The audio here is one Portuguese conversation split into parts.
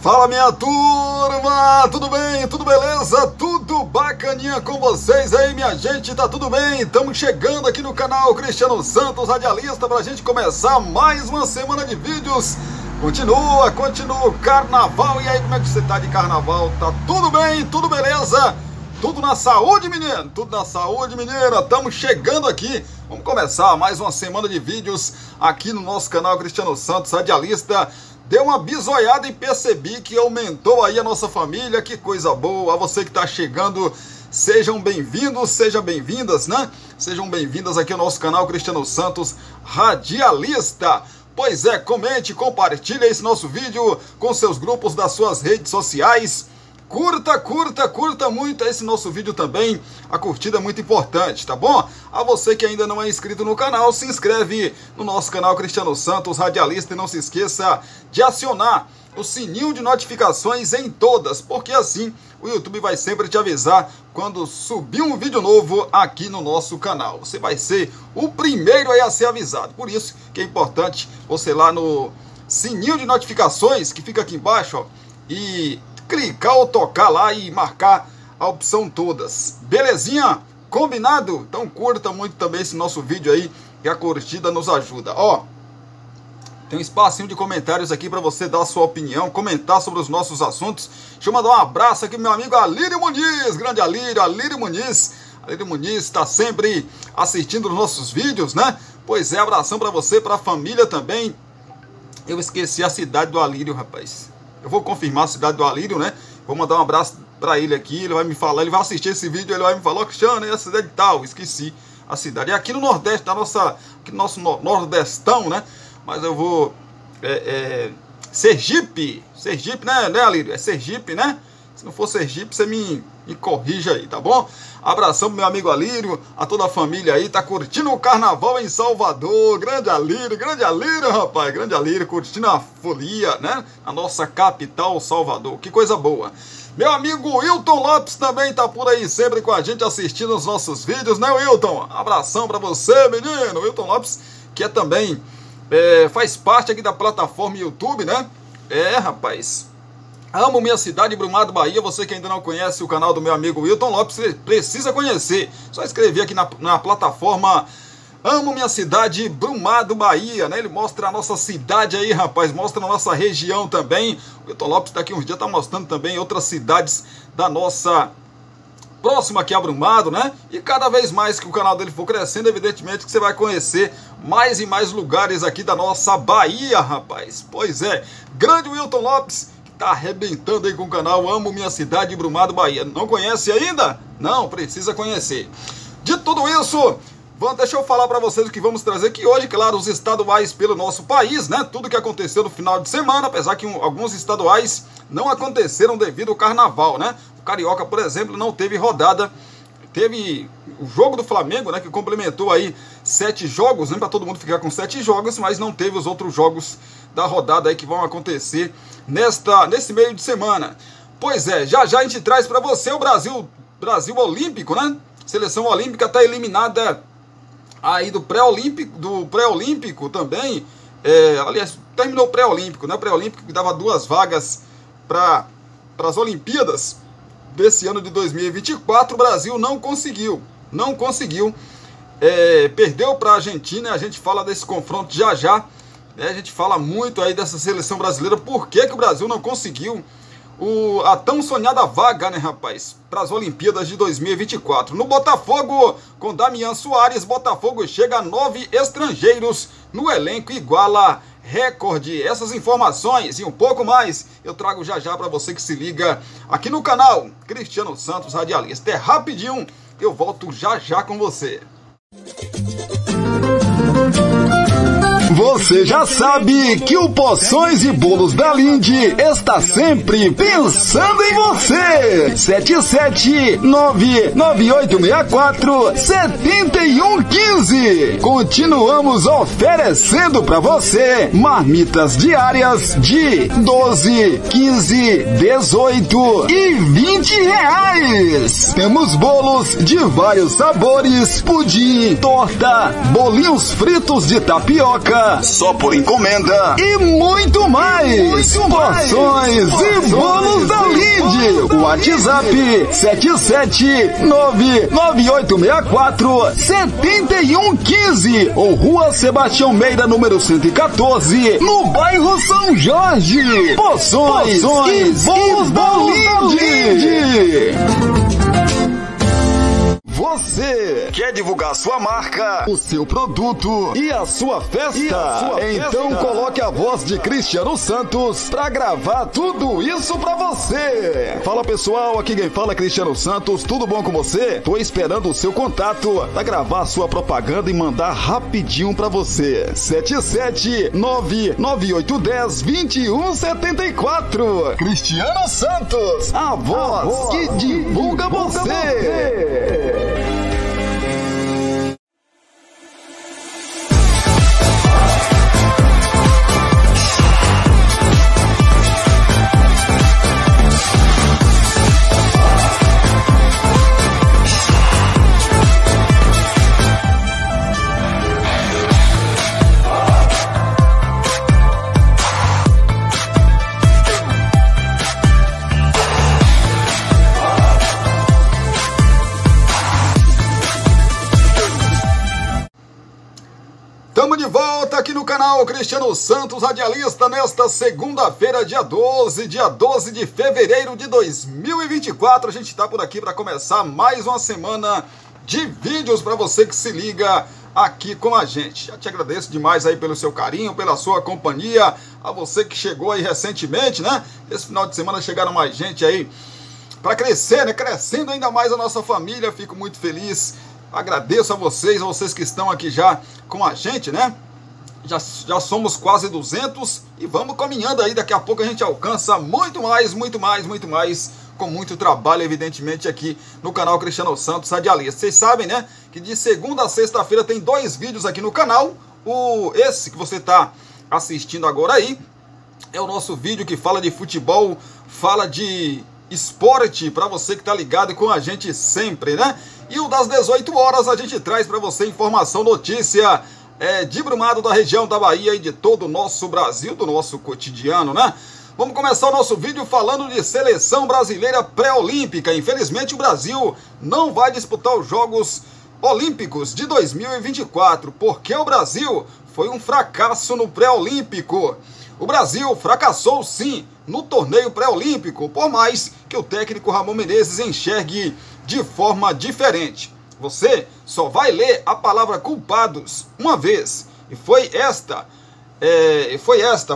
Fala, minha turma, tudo bem? Tudo beleza? Tudo bacaninha com vocês aí, minha gente? Tá tudo bem? Estamos chegando aqui no canal Cristiano Santos Radialista pra gente começar mais uma semana de vídeos. Continua o carnaval. E aí, como é que você tá de carnaval? Tá tudo bem? Tudo beleza? Tudo na saúde, menino? Tudo na saúde, menina? Estamos chegando aqui. Vamos começar mais uma semana de vídeos aqui no nosso canal Cristiano Santos Radialista. Deu uma bisoiada e percebi que aumentou aí a nossa família. Que coisa boa. A você que está chegando, sejam bem-vindos, sejam bem-vindas, né? Sejam bem-vindas aqui ao nosso canal Cristiano Santos Radialista. Pois é, comente, compartilhe esse nosso vídeo com seus grupos das suas redes sociais. Curta muito esse nosso vídeo também. A curtida é muito importante, tá bom? A você que ainda não é inscrito no canal, se inscreve no nosso canal Cristiano Santos Radialista e não se esqueça de acionar o sininho de notificações em todas, porque assim o YouTube vai sempre te avisar quando subir um vídeo novo aqui no nosso canal. Você vai ser o primeiro aí a ser avisado. Por isso que é importante você ir lá no sininho de notificações que fica aqui embaixo, ó, e clicar ou tocar lá e marcar a opção todas. Belezinha? Combinado? Então curta muito também esse nosso vídeo aí, que a curtida nos ajuda. Ó, tem um espacinho de comentários aqui para você dar a sua opinião, comentar sobre os nossos assuntos. Deixa eu mandar um abraço aqui pro meu amigo Alírio Muniz, grande Alírio Muniz. Alírio Muniz está sempre assistindo os nossos vídeos, né? Pois é, abração para você, para a família também. Eu esqueci a cidade do Alírio, rapaz. Eu vou confirmar a cidade do Alírio, né? Vou mandar um abraço para ele aqui. Ele vai me falar, ele vai assistir esse vídeo, ele vai me falar: ó, Cristiano, é a cidade tal. Esqueci a cidade. É aqui no Nordeste, aqui no nosso Nordestão, né? Mas eu vou... Sergipe, né, Alírio? É Sergipe, né? Se não for Sergipe, você me corrija aí, tá bom? Abração pro meu amigo Alírio, a toda a família aí, tá curtindo o carnaval em Salvador. Grande Alírio, rapaz, grande Alírio, curtindo a folia, né? A nossa capital, Salvador, que coisa boa. Meu amigo Wilton Lopes também tá por aí, sempre com a gente assistindo os nossos vídeos, né, Wilton? Abração pra você, menino. Wilton Lopes, que é também, faz parte aqui da plataforma YouTube, né? Rapaz... Amo minha cidade, Brumado, Bahia. Você que ainda não conhece o canal do meu amigo Wilton Lopes, precisa conhecer. Só escrever aqui na plataforma Amo minha cidade, Brumado, Bahia, né? Ele mostra a nossa cidade aí, rapaz. Mostra a nossa região também. O Wilton Lopes daqui uns dias tá mostrando também outras cidades da nossa próxima aqui a Brumado, né? E cada vez mais que o canal dele for crescendo, evidentemente que você vai conhecer mais e mais lugares aqui da nossa Bahia, rapaz. Pois é, grande Wilton Lopes, tá arrebentando aí com o canal Amo Minha Cidade, Brumado, Bahia. Não conhece ainda? Não, precisa conhecer. De tudo isso, deixa eu falar para vocês o que vamos trazer aqui hoje. Claro, os estaduais pelo nosso país, né? Tudo que aconteceu no final de semana, apesar que alguns estaduais não aconteceram devido ao carnaval, né? O Carioca, por exemplo, não teve rodada. Teve o jogo do Flamengo, né, que complementou aí 7 jogos, né, para todo mundo ficar com 7 jogos, mas não teve os outros jogos da rodada aí que vão acontecer nesse meio de semana. Pois é, já a gente traz para você o Brasil Olímpico, né? Seleção Olímpica está eliminada aí do pré-olímpico também. Aliás, terminou o pré-olímpico, né? O pré-olímpico que dava 2 vagas para as Olimpíadas desse ano de 2024, o Brasil não conseguiu, perdeu para a Argentina. A gente fala desse confronto já, né? A gente fala muito aí dessa seleção brasileira, por que o Brasil não conseguiu a tão sonhada vaga, né, rapaz, para as Olimpíadas de 2024. No Botafogo, com Damian Soares, Botafogo chega a 9 estrangeiros no elenco, iguala recorde. Essas informações e um pouco mais eu trago já para você que se liga aqui no canal Cristiano Santos Radialista. É rapidinho, eu volto já com você. Você já sabe que o Poções e Bolos da Linde está sempre pensando em você. 77998647115. Continuamos oferecendo para você marmitas diárias de 12, 15, 18 e 20 reais. Temos bolos de vários sabores, pudim, torta, bolinhos fritos de tapioca, pizza, só por encomenda e muito mais. Porções e bolos da Linde. WhatsApp 77998647115 ou Rua Sebastião Meira, número 114, no bairro São Jorge. Porções e bolos da Linde. Você quer divulgar sua marca, o seu produto e a sua festa? Então coloque a voz de Cristiano Santos pra gravar tudo isso pra você. Fala pessoal, aqui quem fala é Cristiano Santos, tudo bom com você? Tô esperando o seu contato pra gravar sua propaganda e mandar rapidinho pra você. 77998102174. Cristiano Santos, a voz que divulga você. Estamos de volta aqui no canal Cristiano Santos Radialista nesta segunda-feira, dia 12 de fevereiro de 2024. A gente está por aqui para começar mais uma semana de vídeos para você que se liga aqui com a gente. Já te agradeço demais aí pelo seu carinho, pela sua companhia, a você que chegou aí recentemente, né? Esse final de semana chegaram mais gente aí para crescer, né? Crescendo ainda mais a nossa família, fico muito feliz. Agradeço a vocês que estão aqui já com a gente, né? Já somos quase 200 e vamos caminhando aí. Daqui a pouco a gente alcança muito mais, com muito trabalho, evidentemente, aqui no canal Cristiano Santos Radialista. Vocês sabem, né? Que de segunda a sexta-feira tem 2 vídeos aqui no canal. Esse que você está assistindo agora aí é o nosso vídeo que fala de futebol, fala de esporte, para você que está ligado com a gente sempre, né? E o das 18 horas a gente traz para você informação, notícia de Brumado, da região da Bahia e de todo o nosso Brasil, do nosso cotidiano, né? Vamos começar o nosso vídeo falando de seleção brasileira pré-olímpica. Infelizmente o Brasil não vai disputar os Jogos Olímpicos de 2024, porque o Brasil foi um fracasso no pré-olímpico. O Brasil fracassou sim no torneio pré-olímpico, por mais que o técnico Ramon Menezes enxergue de forma diferente. Você só vai ler a palavra culpados uma vez, e foi esta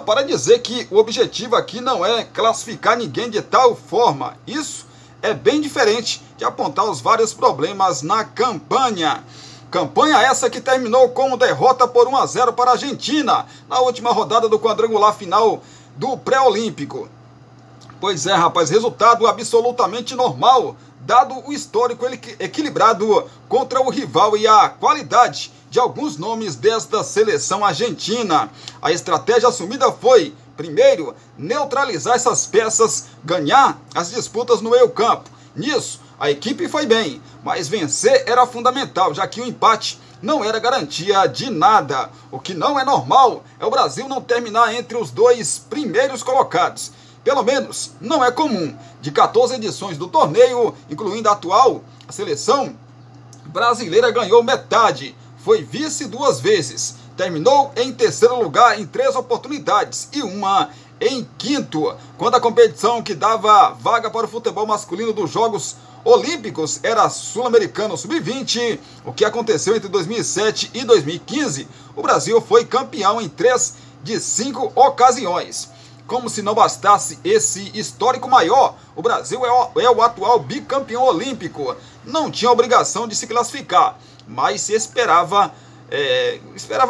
para dizer que o objetivo aqui não é classificar ninguém de tal forma. Isso é bem diferente de apontar os vários problemas na campanha. Campanha essa que terminou com derrota por 1-0 para a Argentina na última rodada do quadrangular final do pré-olímpico. Pois é, rapaz, resultado absolutamente normal, dado o histórico equilibrado contra o rival e a qualidade de alguns nomes desta seleção argentina. A estratégia assumida foi, primeiro, neutralizar essas peças, ganhar as disputas no meio-campo. Nisso, a equipe foi bem, mas vencer era fundamental, já que o empate não era garantia de nada. O que não é normal é o Brasil não terminar entre os 2 primeiros colocados. Pelo menos não é comum. De 14 edições do torneio, incluindo a atual, a seleção brasileira ganhou metade. Foi vice 2 vezes. Terminou em terceiro lugar em 3 oportunidades e uma em quinto. Quando a competição que dava vaga para o futebol masculino dos Jogos Olímpicos era Sul-Americano Sub-20, o que aconteceu entre 2007 e 2015, o Brasil foi campeão em 3 de 5 ocasiões. Como se não bastasse esse histórico maior, o Brasil é o atual bicampeão olímpico. Não tinha obrigação de se classificar, mas se esperava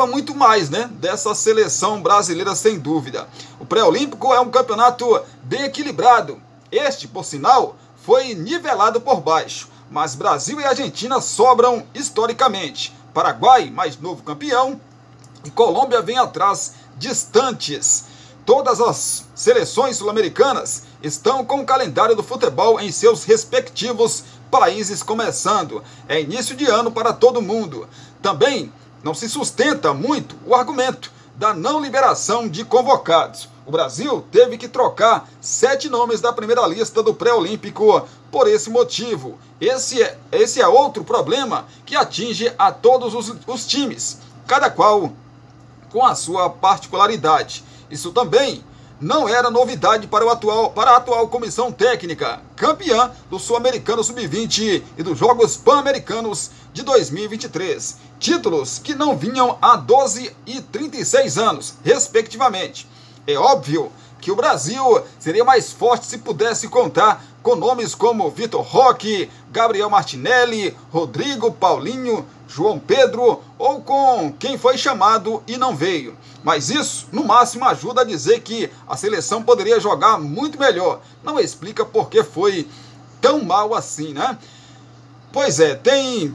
muito mais, né, dessa seleção brasileira, sem dúvida. O pré-olímpico é um campeonato bem equilibrado. Este, por sinal, foi nivelado por baixo, mas Brasil e Argentina sobram historicamente. Paraguai, mais novo campeão, e Colômbia vem atrás, distantes. Todas as seleções sul-americanas estão com o calendário do futebol em seus respectivos países começando. É início de ano para todo mundo. Também não se sustenta muito o argumento da não liberação de convocados. O Brasil teve que trocar 7 nomes da primeira lista do pré-olímpico por esse motivo. Esse é outro problema que atinge a todos os times, cada qual com a sua particularidade. Isso também não era novidade para a atual comissão técnica, campeã do Sul-Americano Sub-20 e dos Jogos Pan-Americanos de 2023. Títulos que não vinham há 12 e 36 anos, respectivamente. É óbvio que o Brasil seria mais forte se pudesse contar com nomes como Vitor Roque, Gabriel Martinelli, Rodrigo, Paulinho, João Pedro ou com quem foi chamado e não veio. Mas isso, no máximo, ajuda a dizer que a seleção poderia jogar muito melhor. Não explica por que foi tão mal assim, né? Pois é, tem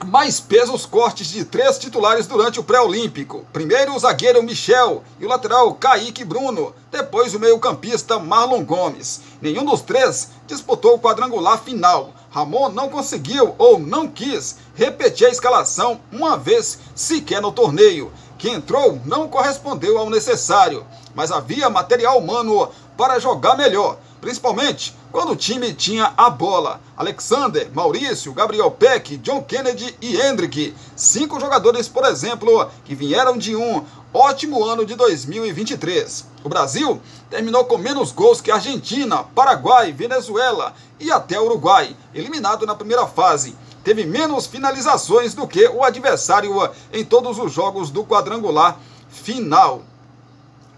mais peso os cortes de 3 titulares durante o pré-olímpico. Primeiro o zagueiro Michel e o lateral Kaique Bruno. Depois o meio-campista Marlon Gomes. Nenhum dos 3 disputou o quadrangular final. Ramon não conseguiu ou não quis repetir a escalação uma vez sequer no torneio. Quem entrou não correspondeu ao necessário, mas havia material humano para jogar melhor, principalmente quando o time tinha a bola. Alexander, Maurício, Gabriel Peck, John Kennedy e Hendrick. 5 jogadores, por exemplo, que vieram de um ótimo ano de 2023. O Brasil terminou com menos gols que Argentina, Paraguai, Venezuela e até Uruguai, eliminado na primeira fase. Teve menos finalizações do que o adversário em todos os jogos do quadrangular final.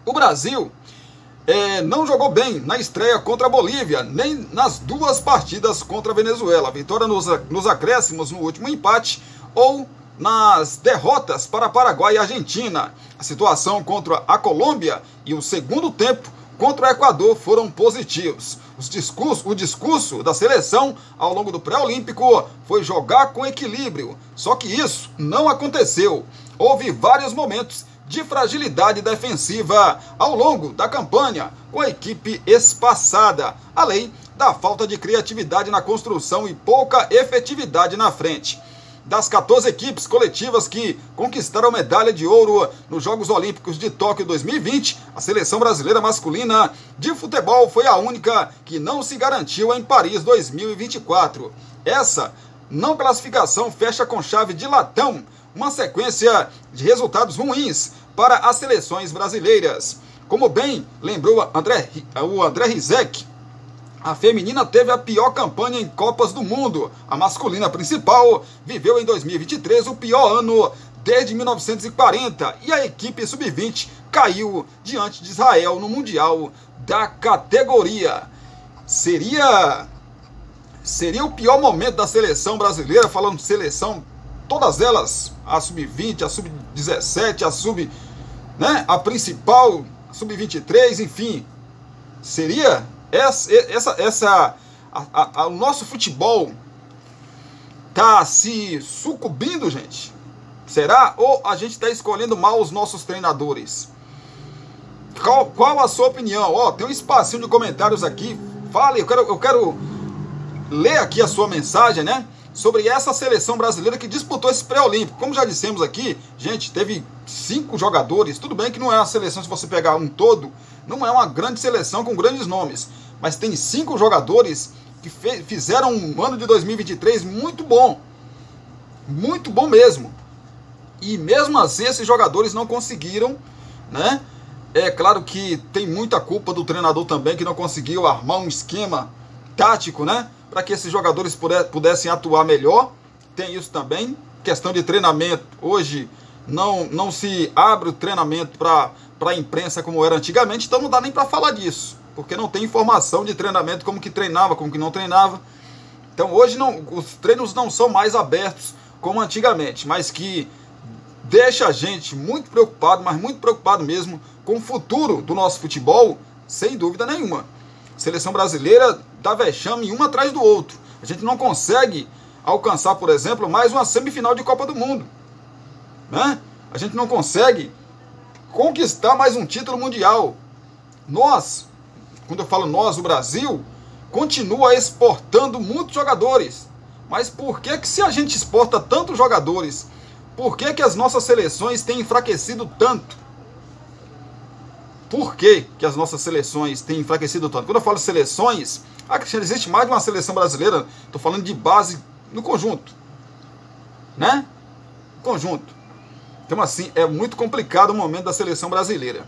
O Brasil não jogou bem na estreia contra a Bolívia, nem nas 2 partidas contra a Venezuela. Vitória nos acréscimos no último empate ou nas derrotas para Paraguai e Argentina. A situação contra a Colômbia e o segundo tempo contra o Equador foram positivos. O discurso da seleção ao longo do pré-olímpico foi jogar com equilíbrio, só que isso não aconteceu. Houve vários momentos de fragilidade defensiva ao longo da campanha, com a equipe espaçada, além da falta de criatividade na construção e pouca efetividade na frente. Das 14 equipes coletivas que conquistaram medalha de ouro nos Jogos Olímpicos de Tóquio 2020, a seleção brasileira masculina de futebol foi a única que não se garantiu em Paris 2024. Essa não classificação fecha com chave de latão uma sequência de resultados ruins para as seleções brasileiras. Como bem lembrou o André Rizek, a feminina teve a pior campanha em Copas do Mundo. A masculina principal viveu em 2023 o pior ano desde 1940 e a equipe sub-20 caiu diante de Israel no Mundial da categoria. Seria o pior momento da seleção brasileira, falando de seleção, todas elas, a sub-20, a sub-17, a principal, a sub-23, enfim, seria o nosso futebol tá se sucumbindo, gente? Será? Ou a gente está escolhendo mal os nossos treinadores? Qual a sua opinião? Tem um espacinho de comentários aqui. Fale, eu quero ler aqui a sua mensagem, né? Sobre essa seleção brasileira que disputou esse pré-olímpico. Como já dissemos aqui, gente, teve 5 jogadores. Tudo bem que não é uma seleção, se você pegar um todo, não é uma grande seleção com grandes nomes. Mas tem 5 jogadores que fizeram um ano de 2023 muito bom. Muito bom mesmo. E mesmo assim, esses jogadores não conseguiram, né? É claro que tem muita culpa do treinador também, que não conseguiu armar um esquema tático, né? Para que esses jogadores pudessem atuar melhor. Tem isso também. Questão de treinamento. Hoje não se abre o treinamento para a imprensa como era antigamente. Então não dá nem para falar disso. Porque não tem informação de treinamento, como que treinava, como que não treinava. Então hoje os treinos não são mais abertos como antigamente. Mas que deixa a gente muito preocupado, mas muito preocupado mesmo com o futuro do nosso futebol, sem dúvida nenhuma. A seleção brasileira dá vexame um atrás do outro. A gente não consegue alcançar, por exemplo, mais uma semifinal de Copa do Mundo, né? A gente não consegue conquistar mais um título mundial. Nós, quando eu falo nós, o Brasil, continua exportando muitos jogadores. Mas por que se a gente exporta tantos jogadores, por que as nossas seleções têm enfraquecido tanto? por que as nossas seleções têm enfraquecido tanto. Quando eu falo seleções, Cristiano, existe mais de uma seleção brasileira, estou falando de base no conjunto, né? Conjunto. Então, assim, é muito complicado o momento da seleção brasileira.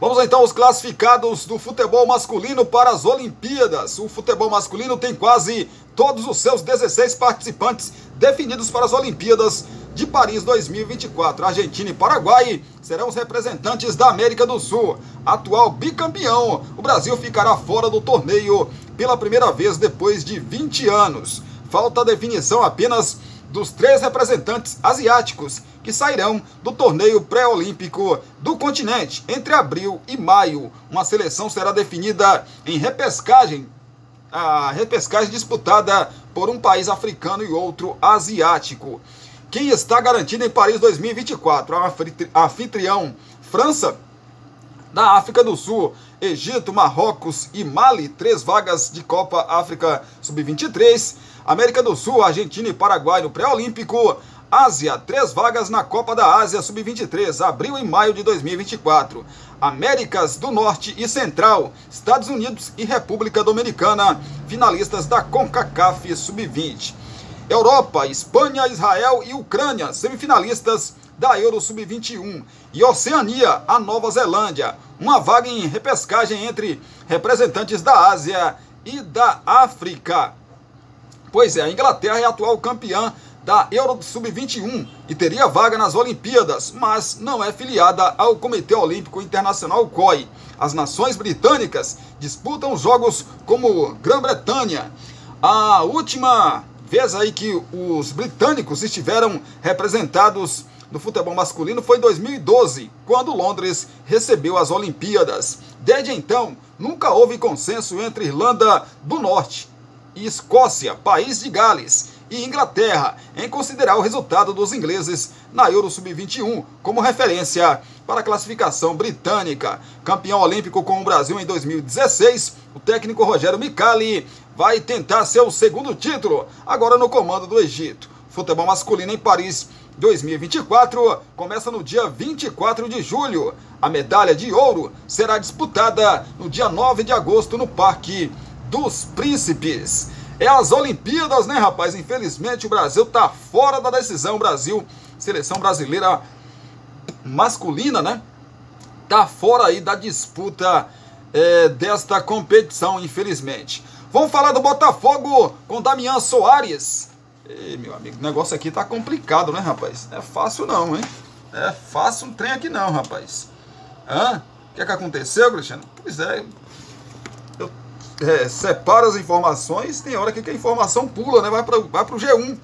Vamos então aos classificados do futebol masculino para as Olimpíadas. O futebol masculino tem quase todos os seus 16 participantes definidos para as Olimpíadas de Paris 2024. Argentina e Paraguai serão os representantes da América do Sul. Atual bicampeão, o Brasil ficará fora do torneio pela primeira vez depois de 20 anos. Falta a definição apenas dos 3 representantes asiáticos que sairão do torneio pré-olímpico do continente entre abril e maio. Uma seleção será definida em repescagem, a repescagem disputada por um país africano e outro asiático. Quem está garantido em Paris 2024? A anfitrião França, da África do Sul, Egito, Marrocos e Mali, 3 vagas de Copa África Sub-23, América do Sul, Argentina e Paraguai no pré-olímpico, Ásia, 3 vagas na Copa da Ásia Sub-23, abril e maio de 2024, Américas do Norte e Central, Estados Unidos e República Dominicana, finalistas da CONCACAF Sub-20. Europa, Espanha, Israel e Ucrânia, semifinalistas da Euro Sub-21. E Oceania, a Nova Zelândia, uma vaga em repescagem entre representantes da Ásia e da África. Pois é, a Inglaterra é a atual campeã da Euro Sub-21 e teria vaga nas Olimpíadas, mas não é filiada ao Comitê Olímpico Internacional COI. As nações britânicas disputam os jogos como Grã-Bretanha. A última vez aí que os britânicos estiveram representados no futebol masculino foi em 2012, quando Londres recebeu as Olimpíadas. Desde então, nunca houve consenso entre Irlanda do Norte e Escócia, País de Gales e Inglaterra em considerar o resultado dos ingleses na Euro Sub-21 como referência para a classificação britânica. Campeão olímpico com o Brasil em 2016, o técnico Rogério Micali vai tentar seu segundo título, agora no comando do Egito. Futebol masculino em Paris 2024 começa no dia 24 de julho. A medalha de ouro será disputada no dia 9 de agosto no Parque dos Príncipes. É as Olimpíadas, né, rapaz? Infelizmente o Brasil tá fora da decisão. Brasil, seleção brasileira masculina, né? Tá fora aí da disputa desta competição, infelizmente. Vamos falar do Botafogo com Damian Soares. Ei, meu amigo, o negócio aqui tá complicado, né, rapaz? Não é fácil não, hein? É fácil um trem aqui não, rapaz. Hã? O que é que aconteceu, Cristiano? Pois é, eu separo as informações, tem hora que a informação pula, né? Vai pro G1.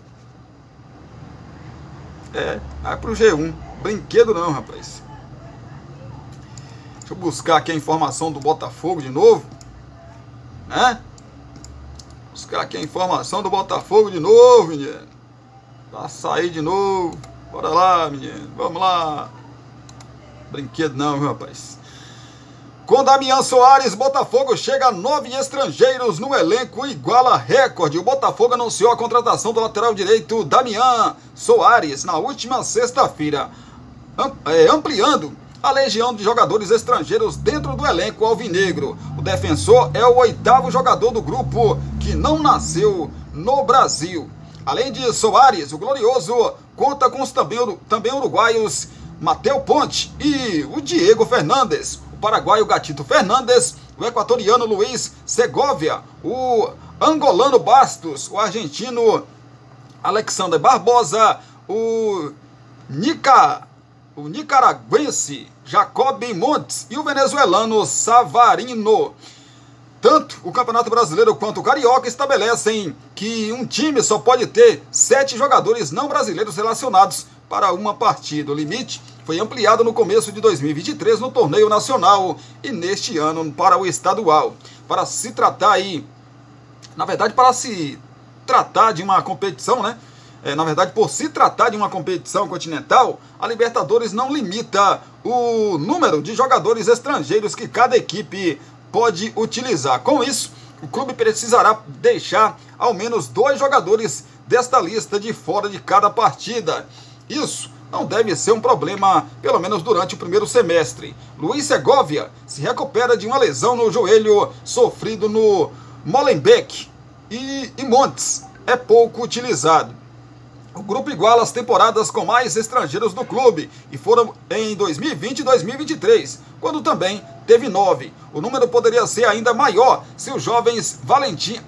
Vai pro G1. Brinquedo não, rapaz. Deixa eu buscar aqui a informação do Botafogo de novo. Né? Buscar aqui a informação do Botafogo de novo, menino. Pra sair de novo. Bora lá, menino. Vamos lá. Brinquedo não, viu, rapaz. Com Damian Soares, Botafogo chega a 9 estrangeiros no elenco e iguala recorde. O Botafogo anunciou a contratação do lateral direito Damian Soares na última sexta-feira, ampliando a legião de jogadores estrangeiros dentro do elenco alvinegro. O defensor é o 8º jogador do grupo que não nasceu no Brasil. Além de Soares, o Glorioso conta com os também uruguaios Matheus Ponte e o Diego Fernandes, o paraguaio Gatito Fernandes, o equatoriano Luiz Segovia, o angolano Bastos, o argentino Alexander Barbosa, o nicaragüense Jacob Montes e o venezuelano Savarino. Tanto o Campeonato Brasileiro quanto o Carioca estabelecem que um time só pode ter 7 jogadores não brasileiros relacionados para uma partida. O limite foi ampliado no começo de 2023 no torneio nacional e neste ano para o estadual. Para se tratar aí, na verdade, para se tratar de uma competição, né? Por se tratar de uma competição continental, a Libertadores não limita o número de jogadores estrangeiros que cada equipe pode utilizar. Com isso, o clube precisará deixar ao menos 2 jogadores desta lista de fora de cada partida. Isso não deve ser um problema, pelo menos durante o primeiro semestre. Luiz Segovia se recupera de uma lesão no joelho sofrido no Molenbeek e Montes é pouco utilizado. O grupo iguala as temporadas com mais estrangeiros do clube, e foram em 2020 e 2023, quando também teve 9. O número poderia ser ainda maior se os jovens Valentim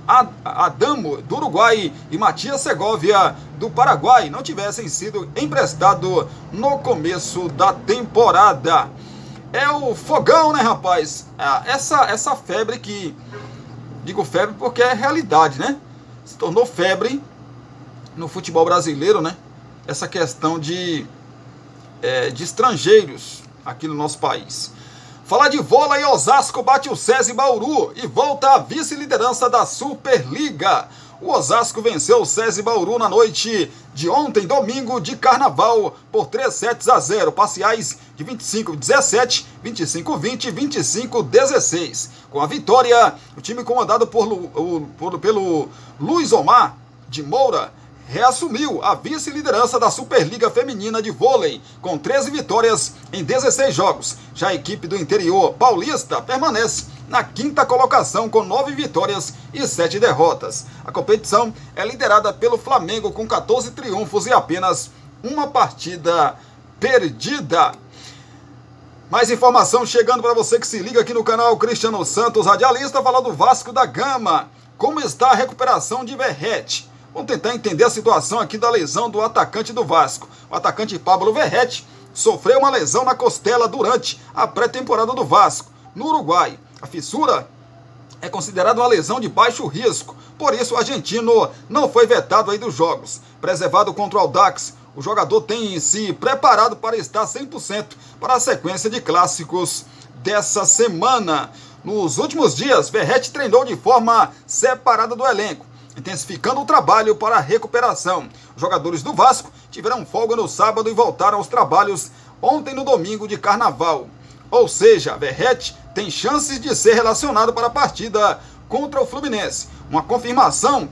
Adamo, do Uruguai, e Matias Segovia, do Paraguai, não tivessem sido emprestados no começo da temporada. É o fogão, né, rapaz? Essa febre que... Digo febre porque é realidade, né? Se tornou febre no futebol brasileiro, né? Essa questão de estrangeiros aqui no nosso país. Falar de vôlei, Osasco bate o SESI Bauru e volta à vice-liderança da Superliga. O Osasco venceu o SESI Bauru na noite de ontem, domingo de carnaval, por 3-0, parciais de 25-17, 25-20 e 25-16. Com a vitória, o time comandado pelo Luiz Omar de Moura reassumiu a vice-liderança da Superliga Feminina de Vôlei, com 13 vitórias em 16 jogos. Já a equipe do interior paulista permanece na 5ª colocação, com 9 vitórias e 7 derrotas. A competição é liderada pelo Flamengo, com 14 triunfos e apenas uma partida perdida. Mais informação chegando para você que se liga aqui no canal Cristiano Santos Radialista, falar do Vasco da Gama. Como está a recuperação de Verratti? Vamos tentar entender a situação aqui da lesão do atacante do Vasco. O atacante Pablo Verratti sofreu uma lesão na costela durante a pré-temporada do Vasco, no Uruguai. A fissura é considerada uma lesão de baixo risco, por isso o argentino não foi vetado aí dos jogos. Preservado contra o Audax, o jogador tem se preparado para estar 100% para a sequência de clássicos dessa semana. Nos últimos dias, Verratti treinou de forma separada do elenco, intensificando o trabalho para a recuperação. Os jogadores do Vasco tiveram folga no sábado e voltaram aos trabalhos ontem no domingo de carnaval. Ou seja, Verratti tem chances de ser relacionado para a partida contra o Fluminense. Uma confirmação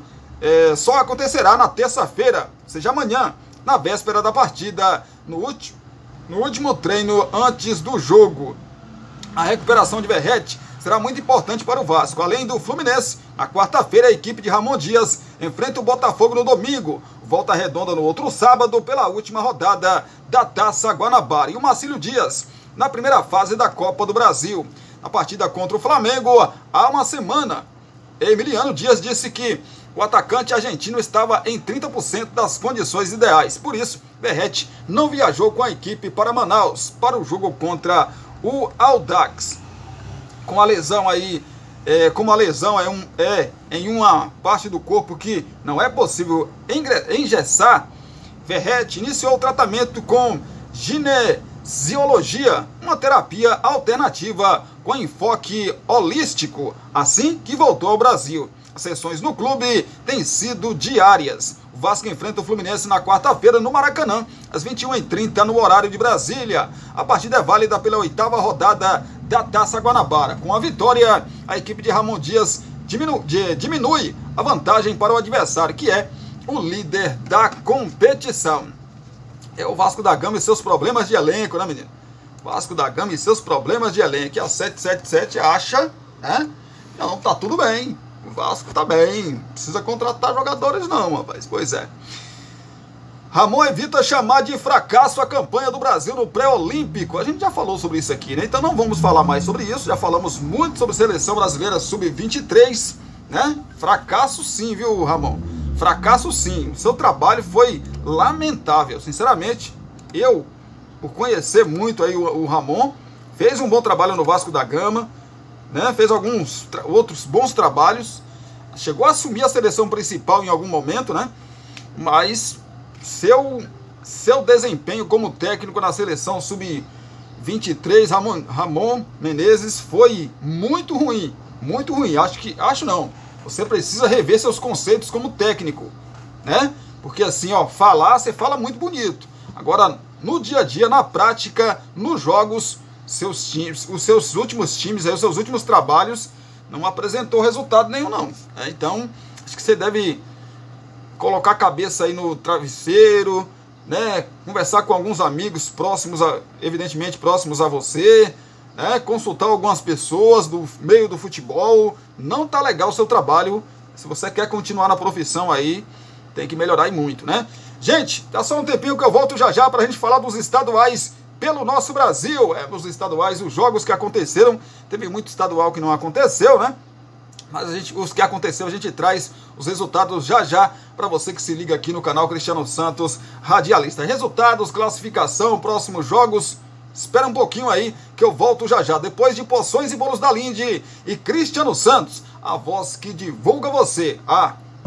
só acontecerá na terça-feira, ou seja, amanhã, na véspera da partida, no último treino antes do jogo. A recuperação de Verratti será muito importante para o Vasco. Além do Fluminense, na quarta-feira a equipe de Ramon Dias enfrenta o Botafogo no domingo. Volta Redonda no outro sábado pela última rodada da Taça Guanabara. E o Marcílio Dias na primeira fase da Copa do Brasil. Na partida contra o Flamengo, há uma semana, Emiliano Dias disse que o atacante argentino estava em 30% das condições ideais. Por isso, Verratti não viajou com a equipe para Manaus para o jogo contra o Audax. Com a lesão aí, como a lesão é em uma parte do corpo que não é possível engessar, Verratti iniciou o tratamento com ginesiologia, uma terapia alternativa com enfoque holístico, assim que voltou ao Brasil. As sessões no clube têm sido diárias. O Vasco enfrenta o Fluminense na quarta-feira no Maracanã, às 21h30 no horário de Brasília. A partida é válida pela 8ª rodada da Taça Guanabara. Com a vitória, a equipe de Ramon Dias diminui a vantagem para o adversário, que é o líder da competição. É o Vasco da Gama e seus problemas de elenco, né, menino? Vasco da Gama e seus problemas de elenco. E a 777 acha, né? Não, tá tudo bem. O Vasco tá bem. Não precisa contratar jogadores não, rapaz. Pois é. Ramon evita chamar de fracasso a campanha do Brasil no pré-olímpico. A gente já falou sobre isso aqui, né? Então não vamos falar mais sobre isso. Já falamos muito sobre seleção brasileira sub-23, né? Fracasso sim, viu, Ramon? Fracasso sim. O seu trabalho foi lamentável. Sinceramente, eu, por conhecer muito aí o Ramon, fez um bom trabalho no Vasco da Gama, né? Fez alguns outros bons trabalhos. Chegou a assumir a seleção principal em algum momento, né? Mas seu desempenho como técnico na seleção sub-23, Ramon Menezes, foi muito ruim. Muito ruim. Acho não. Você precisa rever seus conceitos como técnico, né? Porque assim, ó, você fala muito bonito. Agora, no dia a dia, na prática, nos jogos, os seus últimos times, os seus últimos trabalhos, não apresentou resultado nenhum, não. Então, acho que você deve colocar a cabeça aí no travesseiro, né, conversar com alguns amigos próximos, evidentemente próximos a você, né, consultar algumas pessoas do meio do futebol. Não tá legal o seu trabalho. Se você quer continuar na profissão aí, tem que melhorar e muito, né? Gente, dá só um tempinho que eu volto já já pra gente falar dos estaduais pelo nosso Brasil. Os estaduais, os jogos que aconteceram. Teve muito estadual que não aconteceu, né? Mas os que aconteceu, a gente traz os resultados já já para você que se liga aqui no canal Cristiano Santos Radialista. Resultados, classificação, próximos jogos. Espera um pouquinho aí que eu volto já já. Depois de Poções e Bolos da Linde e Cristiano Santos, a voz que divulga você.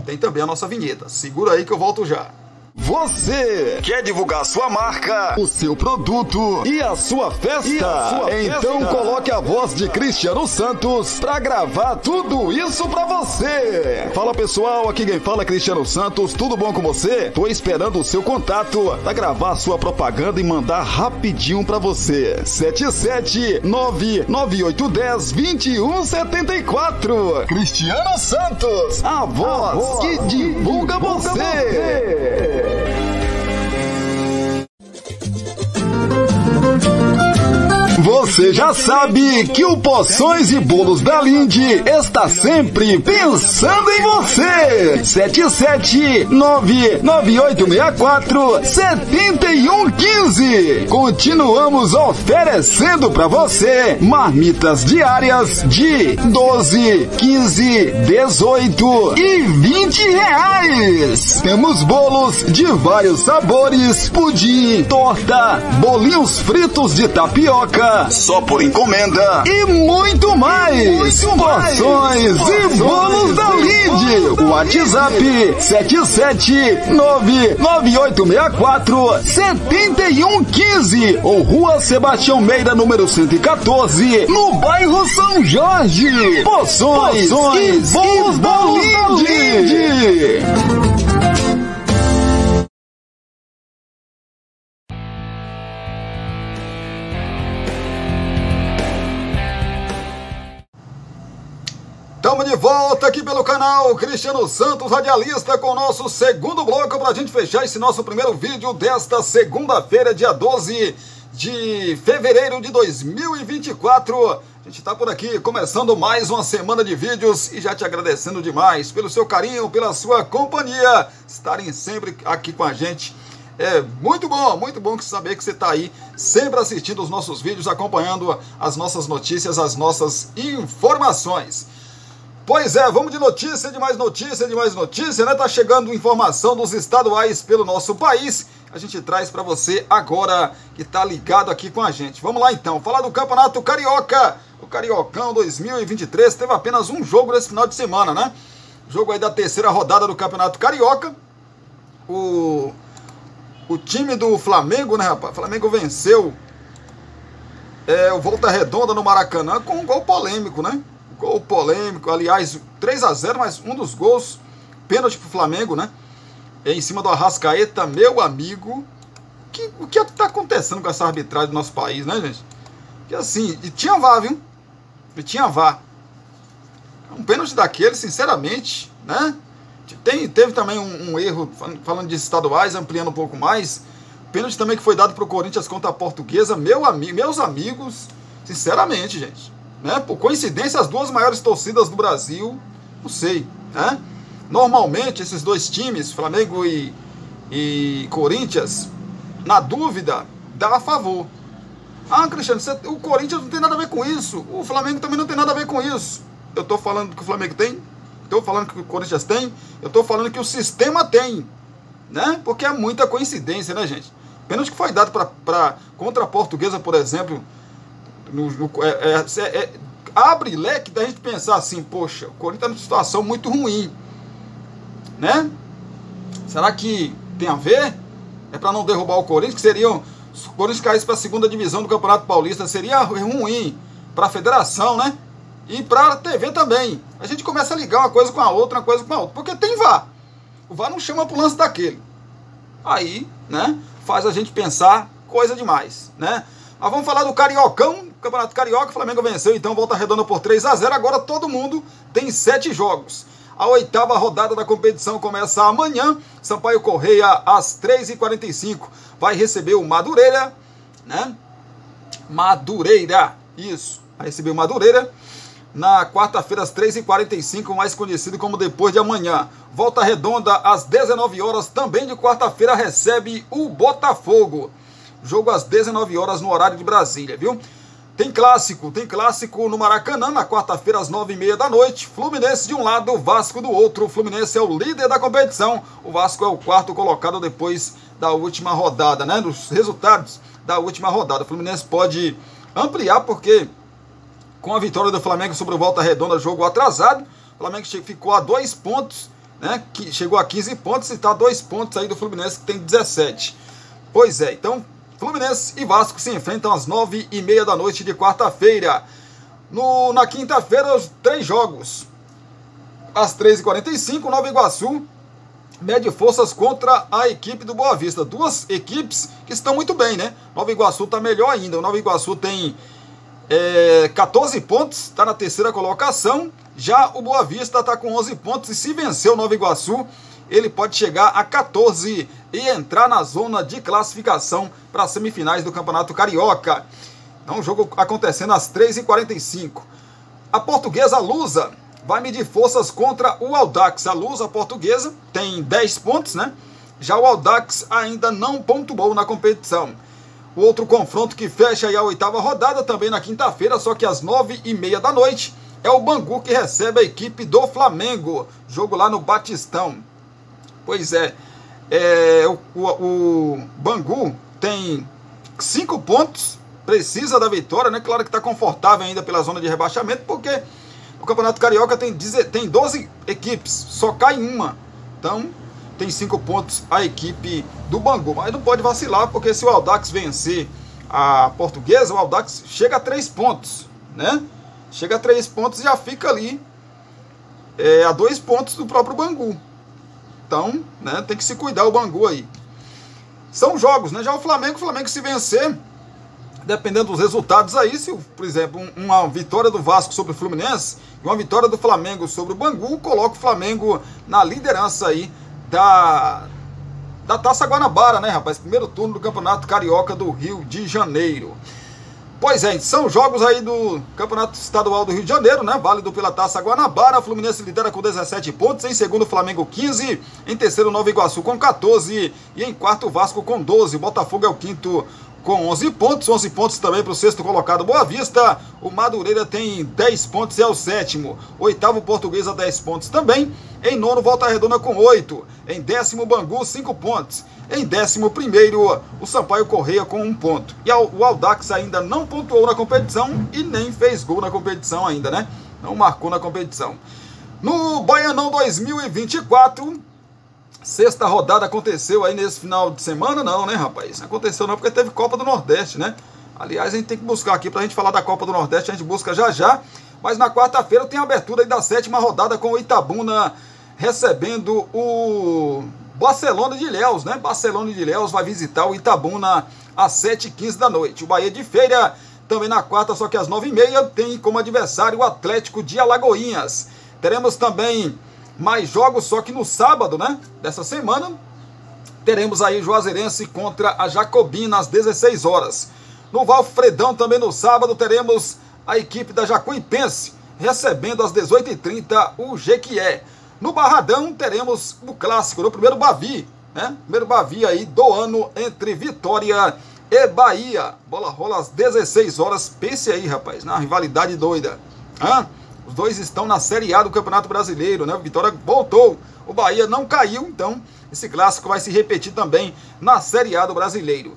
Tem também a nossa vinheta. Segura aí que eu volto já. Você quer divulgar sua marca, o seu produto e a sua festa? Então coloque a voz de Cristiano Santos pra gravar tudo isso pra você. Fala pessoal, aqui quem fala é Cristiano Santos, tudo bom com você? Tô esperando o seu contato pra gravar sua propaganda e mandar rapidinho pra você. 77998102174. Cristiano Santos, a voz que divulga você. Você já sabe que o Poções e Bolos da Linde está sempre pensando em você. 77998647115. Continuamos oferecendo para você marmitas diárias de 12, 15, 18 e 20 reais. Temos bolos de vários sabores, pudim, torta, bolinhos fritos de tapioca, só por encomenda e muito mais. Poções e Bolos da Linde. WhatsApp 77998647115 ou Rua Sebastião Meira, número 114, no bairro São Jorge. Poções e Bolos da Linde. Estamos de volta aqui pelo canal Cristiano Santos Radialista com o nosso segundo bloco para a gente fechar esse nosso primeiro vídeo desta segunda-feira, dia 12 de fevereiro de 2024. A gente está por aqui começando mais uma semana de vídeos e já te agradecendo demais pelo seu carinho, pela sua companhia, estarem sempre aqui com a gente. É muito bom saber que você está aí sempre assistindo os nossos vídeos, acompanhando as nossas notícias, as nossas informações. Pois é, vamos de notícia, de mais notícia, né? Tá chegando informação dos estaduais pelo nosso país. A gente traz para você agora que tá ligado aqui com a gente. Vamos lá então, falar do Campeonato Carioca. O Cariocão 2023 teve apenas um jogo nesse final de semana, né? Jogo aí da terceira rodada do Campeonato Carioca. O time do Flamengo, né, rapaz? O Flamengo venceu o Volta Redonda no Maracanã com um gol polêmico, né? Gol polêmico, aliás, 3-0, mas um dos gols, pênalti pro Flamengo, né? Em cima do Arrascaeta, meu amigo. O que tá acontecendo com essa arbitragem do nosso país, né, gente? Que assim, e tinha VAR, viu? E tinha VAR. Um pênalti daquele, sinceramente, né? Teve também um erro, falando de estaduais, ampliando um pouco mais. Pênalti também que foi dado pro Corinthians contra a Portuguesa, meus amigos, sinceramente, gente. Né? Por coincidência, as duas maiores torcidas do Brasil, não sei, né? Normalmente, esses dois times, Flamengo e Corinthians, na dúvida, dá a favor. Cristiano, o Corinthians não tem nada a ver com isso, o Flamengo também não tem nada a ver com isso. Eu estou falando que o Flamengo tem, estou falando que o Corinthians tem, eu estou falando que o sistema tem, né? Porque é muita coincidência, né, gente? Pênalti que foi dado contra a Portuguesa, por exemplo, abre leque da gente pensar assim, poxa, o Corinthians está numa situação muito ruim, né? Será que tem a ver? É para não derrubar o Corinthians, que se o Corinthians caísse para a segunda divisão do Campeonato Paulista, seria ruim para a federação, né? E para a TV também. A gente começa a ligar uma coisa com a outra, porque tem VAR. O VAR não chama pro lance daquele. Aí, né, faz a gente pensar coisa demais, né? Mas vamos falar do Cariocão, Campeonato Carioca. O Flamengo venceu, então, Volta Redonda por 3-0. Agora todo mundo tem 7 jogos. A 8ª rodada da competição começa amanhã. Sampaio Correia, às 3h45, vai receber o Madureira, né? Madureira, isso, vai receber o Madureira. Na quarta-feira, às 3h45, mais conhecido como depois de amanhã. Volta Redonda, às 19 horas, também de quarta-feira, recebe o Botafogo. Jogo às 19 horas no horário de Brasília, viu? Tem clássico no Maracanã, na quarta-feira, às 9h30 da noite. Fluminense de um lado, Vasco do outro. O Fluminense é o líder da competição. O Vasco é o 4º colocado depois da última rodada, né? Dos resultados da última rodada. O Fluminense pode ampliar, porque com a vitória do Flamengo sobre o Volta Redonda, jogo atrasado, o Flamengo ficou a 2 pontos, né? Que chegou a 15 pontos e está a 2 pontos aí do Fluminense, que tem 17. Pois é, então Fluminense e Vasco se enfrentam às 9h30 da noite de quarta-feira. Na quinta-feira, os 3 jogos. Às 3h45, Nova Iguaçu mede forças contra a equipe do Boa Vista. 2 equipes que estão muito bem, né? Nova Iguaçu está melhor ainda. O Nova Iguaçu tem 14 pontos, está na 3ª colocação. Já o Boa Vista está com 11 pontos e se vencer o Nova Iguaçu, ele pode chegar a 14 e entrar na zona de classificação para as semifinais do Campeonato Carioca. Então, o jogo acontecendo às 3h45. A Portuguesa Lusa vai medir forças contra o Audax. A Lusa Portuguesa tem 10 pontos, né? Já o Audax ainda não pontuou na competição. O outro confronto que fecha aí a 8ª rodada, também na quinta-feira, só que às 9h30 da noite, é o Bangu que recebe a equipe do Flamengo. Jogo lá no Batistão. Pois é, o Bangu tem 5 pontos, precisa da vitória, né? Claro que está confortável ainda pela zona de rebaixamento, porque o Campeonato Carioca tem 12 equipes, só cai uma. Então, tem 5 pontos a equipe do Bangu, mas não pode vacilar, porque se o Audax vencer a Portuguesa, o Audax chega a 3 pontos, né? Chega a 3 pontos e já fica ali a 2 pontos do próprio Bangu. Então, né, tem que se cuidar o Bangu aí. São jogos, né? Já o Flamengo se vencer, dependendo dos resultados aí, se, por exemplo, uma vitória do Vasco sobre o Fluminense e uma vitória do Flamengo sobre o Bangu, coloca o Flamengo na liderança aí da Taça Guanabara, né, rapaz? Primeiro turno do Campeonato Carioca do Rio de Janeiro. Pois é, são jogos aí do Campeonato Estadual do Rio de Janeiro, né? Válido pela Taça Guanabara. O Fluminense lidera com 17 pontos. Em segundo, Flamengo 15. Em terceiro, Nova Iguaçu com 14. E em quarto, Vasco com 12. O Botafogo é o quinto com 11 pontos. 11 pontos também para o sexto colocado, Boa Vista. O Madureira tem 10 pontos e é o sétimo. Oitavo, Portuguesa, 10 pontos também. Em nono, Volta Redonda com 8. Em décimo, Bangu, 5 pontos. Em 11º, o Sampaio Correia com 1 ponto. E o Audax ainda não pontuou na competição e nem fez gol na competição ainda, né? Não marcou na competição. No Baianão 2024, sexta rodada aconteceu aí nesse final de semana, não, né, rapaz? Não aconteceu não, porque teve Copa do Nordeste, né? Aliás, a gente tem que buscar aqui, pra gente falar da Copa do Nordeste, a gente busca já já. Mas na quarta-feira tem a abertura aí da 7ª rodada com o Itabuna recebendo o Barcelona de Ilhéus, né? Barcelona de Ilhéus vai visitar o Itabuna às 7h15 da noite. O Bahia de Feira também na quarta, só que às 9h30, tem como adversário o Atlético de Alagoinhas. Teremos também mais jogos, só que no sábado, né? Dessa semana, teremos aí Juazeirense contra a Jacobina às 16 horas. No Valfredão, também no sábado, teremos a equipe da Jacuipense recebendo às 18h30 o Jequié. No Barradão teremos o clássico, no primeiro Bavi, né? Primeiro Bavi aí do ano entre Vitória e Bahia. Bola rola às 16 horas. Pense aí, rapaz, na rivalidade doida. Os dois estão na Série A do Campeonato Brasileiro, né? Vitória voltou, o Bahia não caiu, então esse clássico vai se repetir também na Série A do Brasileiro.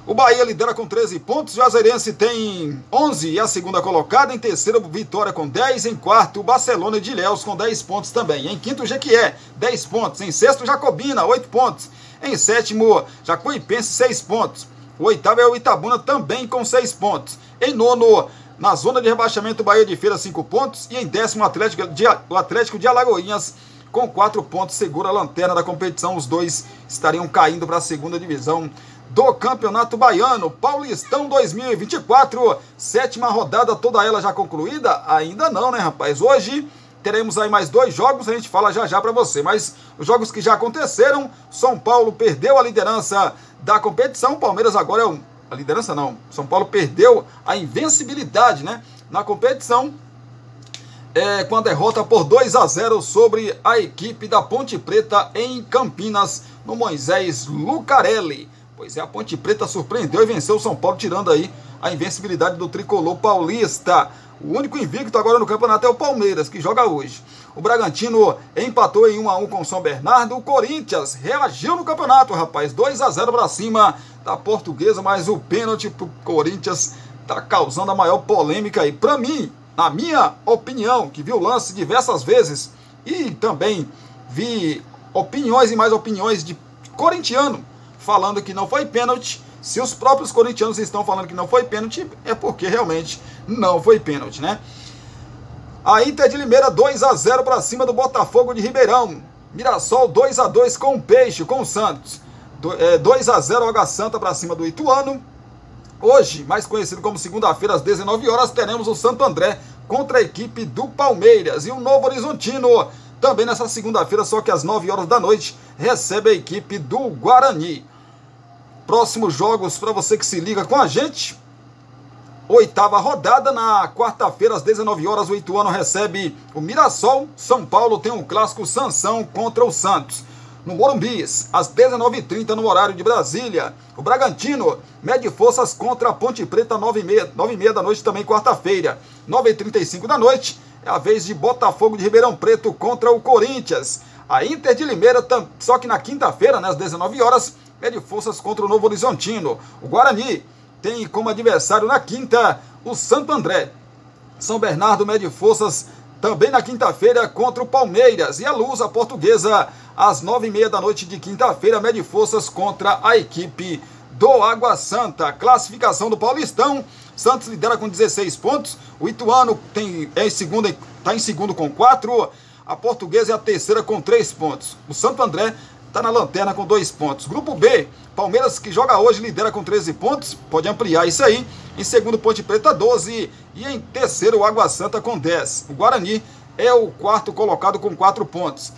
O Bahia lidera com 13 pontos, o Juazeirense tem 11 e a segunda colocada. Em terceiro, Vitória com 10. Em quarto, o Barcelona de Ilhéus com 10 pontos também. Em quinto, Jequié, 10 pontos. Em sexto, Jacobina, 8 pontos. Em sétimo, Jacuipense, 6 pontos. O oitavo é o Itabuna, também com 6 pontos. Em nono, na zona de rebaixamento, o Bahia de Feira, 5 pontos. E em décimo, o Atlético de Alagoinhas, com 4 pontos, segura a lanterna da competição. Os dois estariam caindo para a segunda divisão do Campeonato Baiano. Paulistão 2024, 7ª rodada, toda ela já concluída? Ainda não, né, rapaz? Hoje teremos aí mais 2 jogos, a gente fala já já para você. Mas os jogos que já aconteceram, São Paulo perdeu a liderança da competição, Palmeiras agora é a liderança não, São Paulo perdeu a invencibilidade, né, na competição, com a derrota por 2-0 sobre a equipe da Ponte Preta em Campinas, no Moisés Lucarelli. Pois é, a Ponte Preta surpreendeu e venceu o São Paulo, tirando aí a invencibilidade do tricolor paulista. O único invicto agora no campeonato é o Palmeiras, que joga hoje. O Bragantino empatou em 1-1 com o São Bernardo. O Corinthians reagiu no campeonato, rapaz. 2-0 para cima da Portuguesa, mas o pênalti pro Corinthians tá causando a maior polêmica aí. Para mim, na minha opinião, que vi o lance diversas vezes e também vi opiniões e mais opiniões de corintiano falando que não foi pênalti. Se os próprios corintianos estão falando que não foi pênalti, é porque realmente não foi pênalti, né? A Inter de Limeira 2-0 para cima do Botafogo de Ribeirão. Mirassol 2-2 com o Peixe, com o Santos. 2-0 o Água Santa para cima do Ituano. Hoje, mais conhecido como segunda-feira, às 19 horas, teremos o Santo André contra a equipe do Palmeiras. E o Novo Horizontino, também nessa segunda-feira, só que às 9 horas da noite, recebe a equipe do Guarani. Próximos jogos para você que se liga com a gente. 8ª rodada, na quarta-feira, às 19 horas, o Ituano recebe o Mirassol. São Paulo tem um clássico Sansão contra o Santos. No Morumbi, às 19h30, no horário de Brasília, o Bragantino mede forças contra a Ponte Preta, 9h30 da noite, também quarta-feira. 9h35 da noite, é a vez de Botafogo de Ribeirão Preto contra o Corinthians. A Inter de Limeira, só que na quinta-feira, né, às 19 horas, mede forças contra o Novo Horizontino. O Guarani tem como adversário na quinta o Santo André. São Bernardo mede forças também na quinta-feira contra o Palmeiras. E a Luz, a Portuguesa, às 9h30 da noite de quinta-feira, mede forças contra a equipe do Água Santa. Classificação do Paulistão: Santos lidera com 16 pontos. O Ituano está em segundo com 4. A Portuguesa é a terceira com 3 pontos. O Santo André está na lanterna com 2 pontos. Grupo B, Palmeiras, que joga hoje, lidera com 13 pontos. Pode ampliar isso aí. Em segundo, Ponte Preta, 12. E em terceiro, o Água Santa com 10. O Guarani é o quarto colocado com 4 pontos.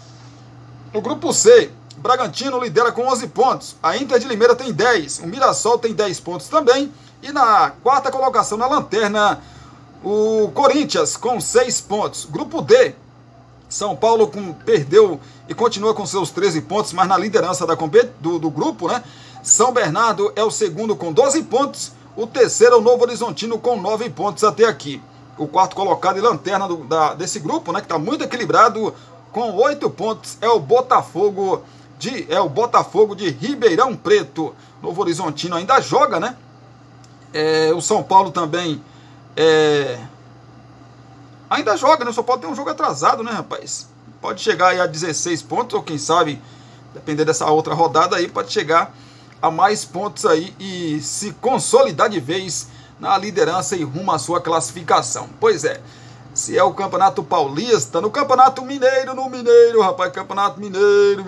No grupo C, Bragantino lidera com 11 pontos. A Inter de Limeira tem 10. O Mirassol tem 10 pontos também. E na quarta colocação, na lanterna, o Corinthians com 6 pontos. Grupo D, São Paulo perdeu e continua com seus 13 pontos, mas na liderança do grupo, né? São Bernardo é o segundo com 12 pontos. O terceiro é o Novo Horizontino com 9 pontos até aqui. O quarto colocado e lanterna desse grupo, né, que está muito equilibrado, com 8 pontos, é o Botafogo de Ribeirão Preto. Novo Horizontino ainda joga, né? O São Paulo também ainda joga, né? O São Paulo tem um jogo atrasado, né, rapaz? Pode chegar aí a 16 pontos, ou quem sabe, dependendo dessa outra rodada aí, pode chegar a mais pontos aí e se consolidar de vez na liderança e rumo à sua classificação. Pois é, se é o Campeonato Paulista, no Campeonato Mineiro, rapaz, Campeonato Mineiro,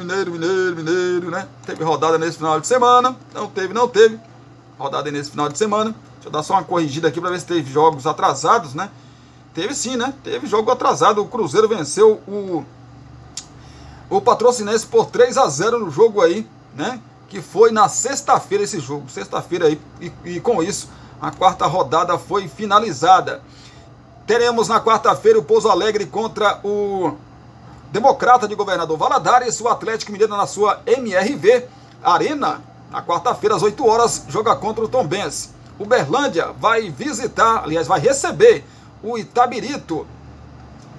né? Teve rodada nesse final de semana, não teve rodada nesse final de semana. Deixa eu dar só uma corrigida aqui para ver se teve jogos atrasados, né? Teve sim, né? Teve jogo atrasado. O Cruzeiro venceu o Patrocinense por 3-0 no jogo aí, né? Que foi na sexta-feira esse jogo. Sexta-feira aí. E com isso, a quarta rodada foi finalizada. Teremos na quarta-feira o Pouso Alegre contra o Democrata de Governador Valadares. O Atlético Mineiro na sua MRV Arena. Na quarta-feira, às 8 horas, joga contra o Tombense. O Uberlândia vai vai receber o Itabirito.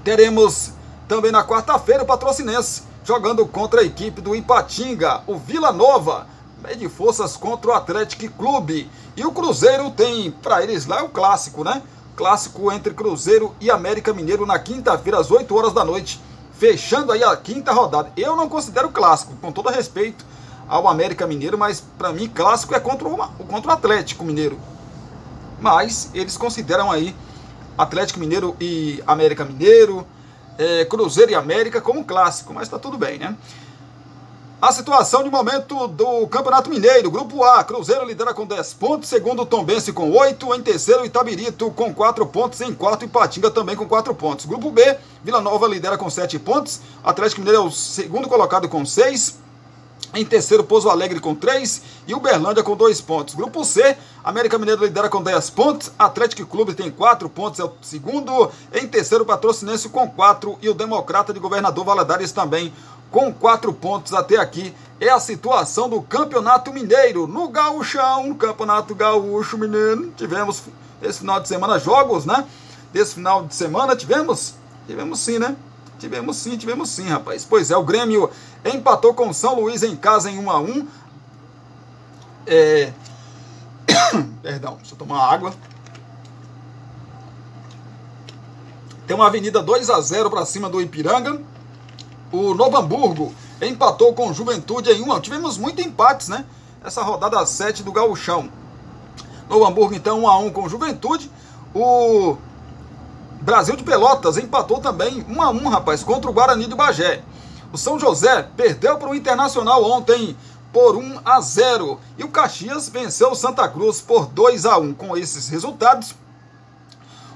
Teremos também na quarta-feira o Patrocinense jogando contra a equipe do Ipatinga. O Vila Nova mede forças contra o Atlético Clube. E o Cruzeiro tem, para eles lá, o clássico, né? Clássico entre Cruzeiro e América Mineiro na quinta-feira, às 8 horas da noite. Fechando aí a quinta rodada. Eu não considero clássico, com todo respeito ao América Mineiro, mas para mim clássico é contra o Atlético Mineiro. Mas eles consideram aí Atlético Mineiro e América Mineiro, Cruzeiro e América como clássico, mas tá tudo bem, né? A situação de momento do Campeonato Mineiro, Grupo A, Cruzeiro lidera com 10 pontos, segundo Tombense com 8, em terceiro Itabirito com 4 pontos, em quarto Ipatinga também com 4 pontos. Grupo B, Vila Nova lidera com 7 pontos, Atlético Mineiro é o segundo colocado com 6, em terceiro Pouso Alegre com 3 e Uberlândia com 2 pontos. Grupo C, América Mineiro lidera com 10 pontos, Atlético Clube tem 4 pontos, é o segundo, em terceiro Patrocinense com 4 e o Democrata de Governador Valadares também com 4 pontos. Até aqui é a situação do Campeonato Mineiro. No Gaúchão, Campeonato Gaúcho Mineiro, tivemos esse final de semana jogos, né? Desse final de semana tivemos sim, né? Tivemos sim, rapaz. Pois é, o Grêmio empatou com o São Luís em casa em 1-1. Perdão, deixa eu tomar água. Tem uma Avenida 2-0 para cima do Ipiranga. O Novo Hamburgo empatou com o Juventude em 1-1. Tivemos muitos empates, né? Essa rodada 7 do Gauchão. Novo Hamburgo, então, 1-1 com o Juventude. O Brasil de Pelotas empatou também 1-1, rapaz, contra o Guarani de Bagé. O São José perdeu para o Internacional ontem por 1-0. E o Caxias venceu o Santa Cruz por 2-1. Com esses resultados,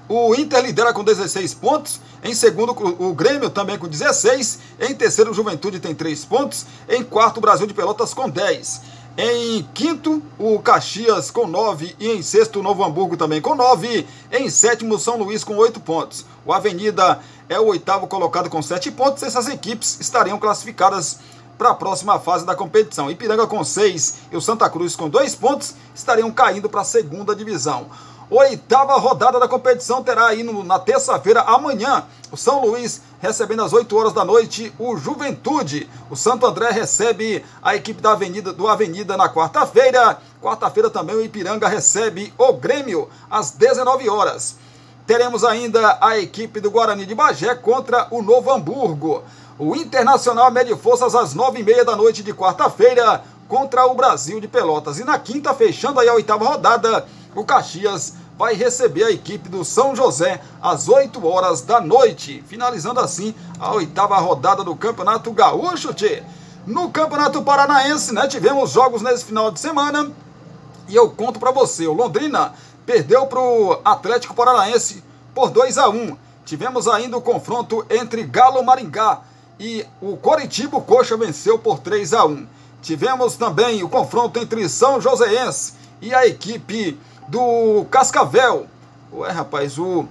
o Inter lidera com 16 pontos, em segundo o Grêmio também com 16, em terceiro o Juventude tem 3 pontos, em quarto o Brasil de Pelotas com 10, em quinto o Caxias com 9 e em sexto o Novo Hamburgo também com 9, em sétimo o São Luís com 8 pontos. O Avenida é o oitavo colocado com 7 pontos, essas equipes estariam classificadas para a próxima fase da competição. Ipiranga com 6 e o Santa Cruz com 2 pontos estariam caindo para a segunda divisão. Oitava rodada da competição terá aí na terça-feira, amanhã, o São Luís recebendo às 8 horas da noite o Juventude. O Santo André recebe a equipe do Avenida na quarta-feira. Quarta-feira também o Ipiranga recebe o Grêmio às 19 horas. Teremos ainda a equipe do Guarani de Bagé contra o Novo Hamburgo. O Internacional mede forças às 9h30 da noite de quarta-feira contra o Brasil de Pelotas. E na quinta, fechando aí a oitava rodada, o Caxias vai receber a equipe do São José às 8 horas da noite. Finalizando assim a oitava rodada do Campeonato Gaúcho, tchê. No Campeonato Paranaense, né, tivemos jogos nesse final de semana. E eu conto pra você, o Londrina perdeu pro Atlético Paranaense por 2-1. Tivemos ainda o confronto entre Galo Maringá e o Coritiba, o Coxa venceu por 3-1. Tivemos também o confronto entre São Joséense e a equipe do Cascavel. Ué, rapaz, o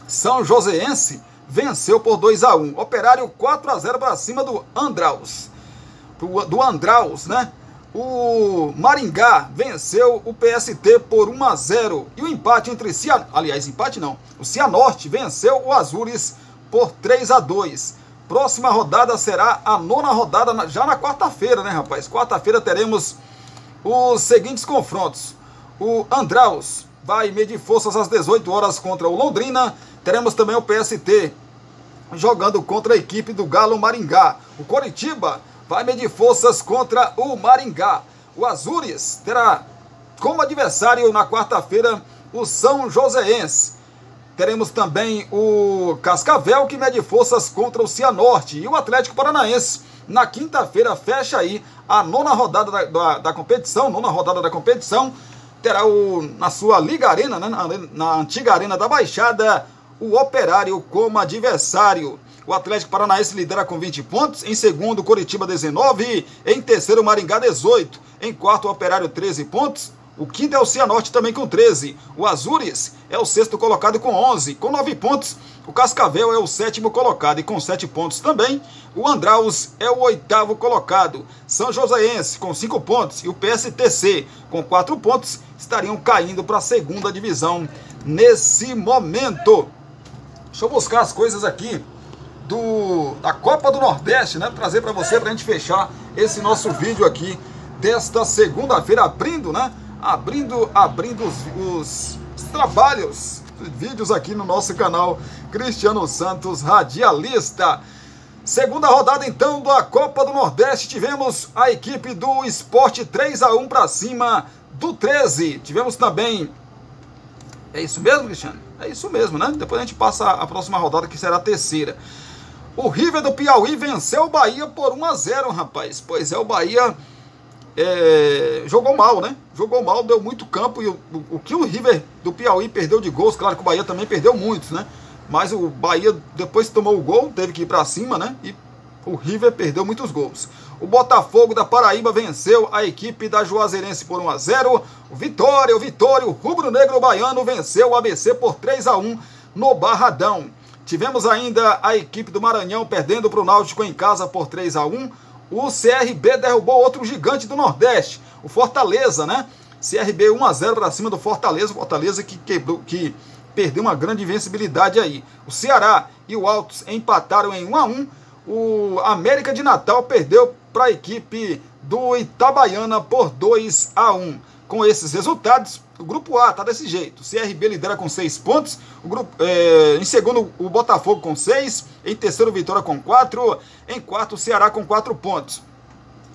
São Joséense venceu por 2-1. Operário 4-0 para cima do Andraus. Do Andraus, né? O Maringá venceu o PST por 1-0. E o empate entre o Cianorte venceu o Azures por 3-2. Próxima rodada será a 9ª rodada, já na quarta-feira, né, rapaz? Quarta-feira teremos os seguintes confrontos. O Andraus vai medir forças às 18 horas contra o Londrina. Teremos também o PST jogando contra a equipe do Galo Maringá. O Coritiba vai medir forças contra o Maringá. O Azures terá como adversário na quarta-feira o São Joséense. Teremos também o Cascavel, que mede forças contra o Cianorte. E o Atlético Paranaense, na quinta-feira, fecha aí a 9ª rodada da competição. 9ª rodada da competição. Terá na sua Liga Arena, né, na antiga Arena da Baixada, o Operário como adversário. O Atlético Paranaense lidera com 20 pontos. Em segundo, Coritiba 19. Em terceiro, Maringá 18. Em quarto, o Operário 13 pontos. O quinto é o Cianorte também com 13. O Azures é o sexto colocado com 11. Com 9 pontos, o Cascavel é o sétimo colocado e com 7 pontos também. O Andraus é o oitavo colocado. São Joséense com 5 pontos e o PSTC com 4 pontos estariam caindo para a segunda divisão nesse momento. Deixa eu buscar as coisas aqui da Copa do Nordeste, né? Trazer para você, para a gente fechar esse nosso vídeo aqui desta segunda-feira, abrindo, né? Abrindo os trabalhos, vídeos aqui no nosso canal Cristiano Santos Radialista. Segunda rodada então da Copa do Nordeste, tivemos a equipe do Sport 3-1 para cima do 13. Tivemos também, é isso mesmo, Cristiano? É isso mesmo, né? Depois a gente passa a próxima rodada, que será a terceira. O River do Piauí venceu o Bahia por 1-0, rapaz. Pois é, o Bahia jogou mal, né? Jogou mal, deu muito campo. E o que o River do Piauí perdeu de gols, claro que o Bahia também perdeu muitos, né? Mas o Bahia, depois que tomou o gol, teve que ir pra cima, né? E o River perdeu muitos gols. O Botafogo da Paraíba venceu a equipe da Juazeirense por 1-0. O Vitória, o rubro-negro baiano venceu o ABC por 3-1 no Barradão. Tivemos ainda a equipe do Maranhão perdendo para o Náutico em casa por 3-1. O CRB derrubou outro gigante do Nordeste, o Fortaleza, né? CRB 1-0 para cima do Fortaleza. Fortaleza que perdeu uma grande invencibilidade aí. O Ceará e o Altos empataram em 1-1. O América de Natal perdeu para a equipe do Itabaiana por 2-1. Com esses resultados, o Grupo A está desse jeito. O CRB lidera com 6 pontos. Em segundo, o Botafogo com 6. Em terceiro, o Vitória com 4. Em quarto, o Ceará com 4 pontos.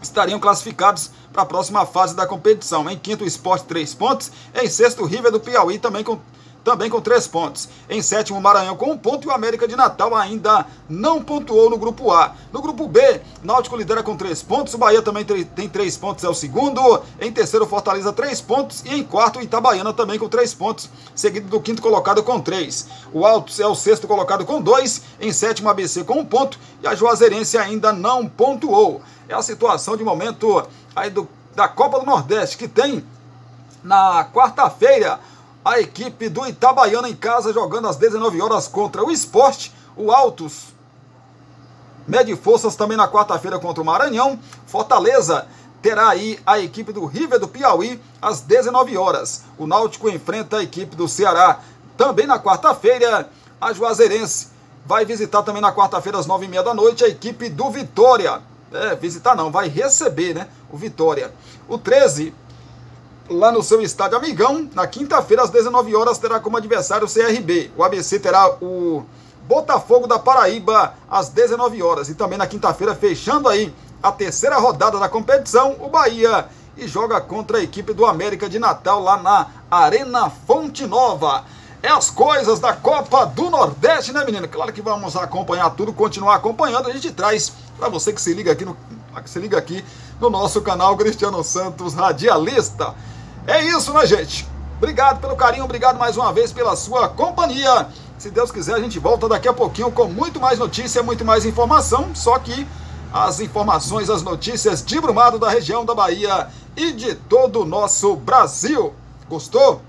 Estariam classificados para a próxima fase da competição. Em quinto, o Sport 3 pontos. Em sexto, o River do Piauí também com 3 pontos. Em sétimo, o Maranhão com 1 ponto e o América de Natal ainda não pontuou no Grupo A. No Grupo B, Náutico lidera com 3 pontos, o Bahia também tem 3 pontos, é o segundo. Em terceiro, Fortaleza 3 pontos e em quarto, o Itabaiana também com 3 pontos, seguido do quinto colocado com 3. O Altos é o sexto colocado com 2, em sétimo, ABC com 1 ponto e a Juazeirense ainda não pontuou. É a situação de momento aí da Copa do Nordeste, que tem na quarta-feira a equipe do Itabaiana em casa jogando às 19 horas contra o Sport. O Altos mede forças também na quarta-feira contra o Maranhão. Fortaleza terá aí a equipe do River do Piauí às 19 horas. O Náutico enfrenta a equipe do Ceará também na quarta-feira. A Juazeirense vai visitar também na quarta-feira às 9h30 da noite a equipe do Vitória. Visitar não, vai receber, né? O Vitória. O 13... lá no seu estádio Amigão, na quinta-feira às 19 horas terá como adversário o CRB. O ABC terá o Botafogo da Paraíba às 19 horas. E também na quinta-feira, fechando aí a terceira rodada da competição, o Bahia e joga contra a equipe do América de Natal lá na Arena Fonte Nova. É as coisas da Copa do Nordeste, né, menino? Claro que vamos acompanhar tudo, continuar acompanhando. A gente traz para você que se liga aqui no nosso canal Cristiano Santos Radialista. É isso, né, gente? Obrigado pelo carinho, obrigado mais uma vez pela sua companhia. Se Deus quiser, a gente volta daqui a pouquinho com muito mais notícia, muito mais informação. Só que as informações, as notícias de Brumado, da região da Bahia e de todo o nosso Brasil. Gostou?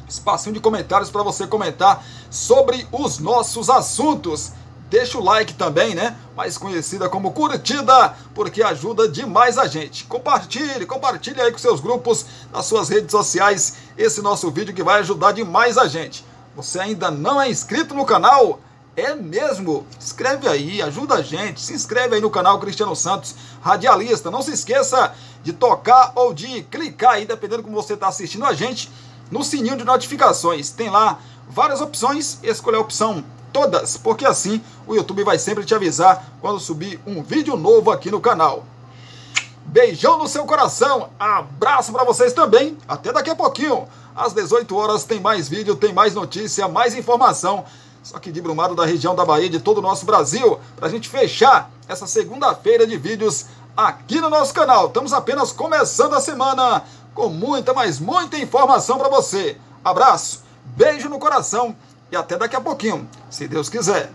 Espacinho de comentários para você comentar sobre os nossos assuntos. Deixa o like também, né? Mais conhecida como curtida, porque ajuda demais a gente. Compartilhe aí com seus grupos, nas suas redes sociais, esse nosso vídeo que vai ajudar demais a gente. Você ainda não é inscrito no canal? É mesmo? Inscreve aí, ajuda a gente. Se inscreve aí no canal Cristiano Santos Radialista. Não se esqueça de tocar ou de clicar aí, dependendo como você está assistindo a gente, no sininho de notificações. Tem lá várias opções, escolha a opção todas, porque assim o YouTube vai sempre te avisar quando subir um vídeo novo aqui no canal. Beijão no seu coração, abraço para vocês também, até daqui a pouquinho, às 18 horas tem mais vídeo, tem mais notícia, mais informação, só que de Brumado, da região da Bahia, de todo o nosso Brasil, pra gente fechar essa segunda-feira de vídeos aqui no nosso canal. Estamos apenas começando a semana com muita, mas muita informação para você. Abraço, beijo no coração e até daqui a pouquinho, se Deus quiser.